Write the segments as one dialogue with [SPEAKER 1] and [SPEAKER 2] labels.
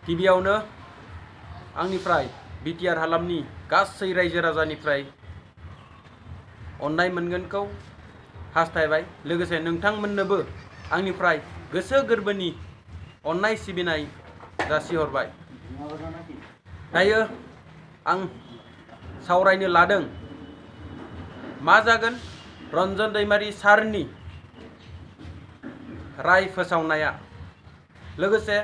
[SPEAKER 1] गिबियावनो आंनिफ्राय बिटिआर हालामनि गासै रायजो राजानिफ्राय अननाय मोनगोनखौ हास्थायबाय। लोगोसे नोंथांमोननोबो आंनिफ्राय गोसो गोरबोनि अननाय सिबिनाय जासिहरबाय। दायो आं सावरायनो लादों मा जागोन रन्जन दैमारि सारनि राय फोसावनाया, लोगोसे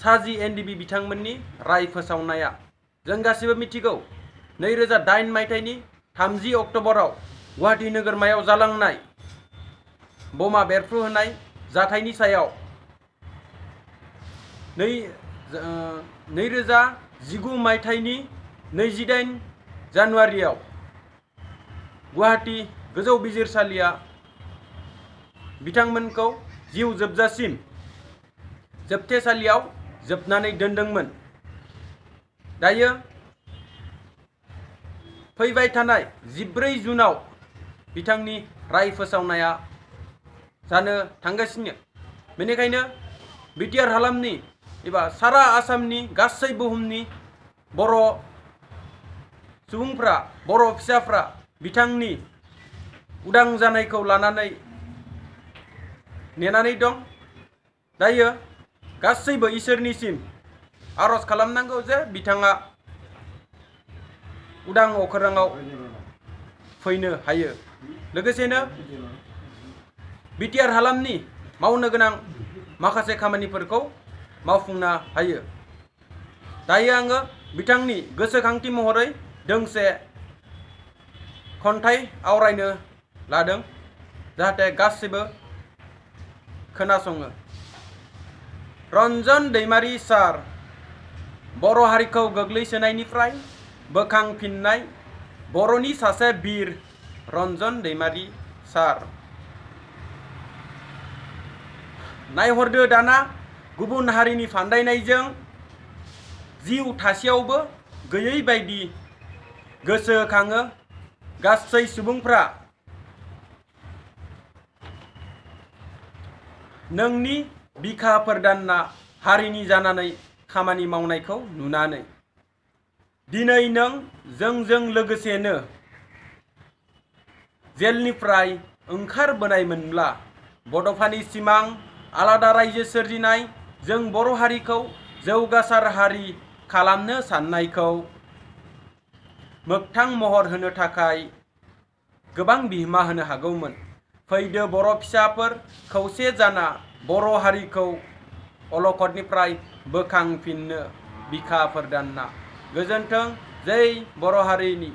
[SPEAKER 1] साजि एनडिबि बिथांमोननि राय फोसावनाया। जों गासिबो मिथिगौ 2008 मायथाइनि 30 अक्ट'बराव गुवाहाटी नोगोरमायाव जालांनाय बमा बेरफ्रुहोनाय जाथायनि सायाव 2019 मायथाइनि 28 जानुवारियाव गुवाहाटी गोजौ बिजिरसालिया बिथांमोनखौ जिउ जोबजासिम जोबथेसालियाव जोबनानै दोनदोंमोन। दायो फैबाय थानाय 14 जुनाव बिथांनि राय फोसावनाया जानो थांगासिनो। बेनिखायनो बिटिआर हालामनि एबा सारा आसामनि गासै बुहुमनि बर' सुबुंफ्रा, बर' फिसाफ्रा बिथांनि उदां जानायखौ लानानै नेनानै दं। दायो गासैबो इसोरनिसिम आरज खालामनांगौ जे बिथाङा उदां अख्राङाव फैनो हायो। लोगोसेनो बिटिआर हालामनि मावनो गोनां माखासे खामानिफोरखौ मावफुंनो हायो। दायो आङो बिथांनि गोसोखांथि महरै दोंसे खन्थाइ आवरायनो लादों, जाहाथे गासिबो खोनासङो। रन्जन दैमारि सार, बर' हारिखौ गोग्लैसोनायनिफ्राय बोखांफिननाय बर'नि सासे बिर रन्जन दैमारि सार। नायहरदो दाना गुबुन हारिनि फान्दायनायजों जिउ थासेयावबो गैयै बायदि गोसोखाङो गासै सुबुंफ्रा नोंनि बिखा फोरदानना हारिनि जानानै खामानि मावनायखौ नुनानै। दिनै नों जोंजों लोगोसेनो जेलनिफ्राय ओंखारबोनायमोनब्ला बड'फानि सिमां आलादा रायजो सोरजिनाय, जों बर' हारिखौ जौगासार हारि खालामनो साननायखौ मोगथां महर होनो थाखाय गोबां बिहोमा होनो हागौमोन। फैदो बर' फिसाफोर, खौसे जाना बर' हारिखौ अलखदनिफ्राय बोखांफिननो बिखा फोरदानना। गोजोन्थों। जै बर' हारिनि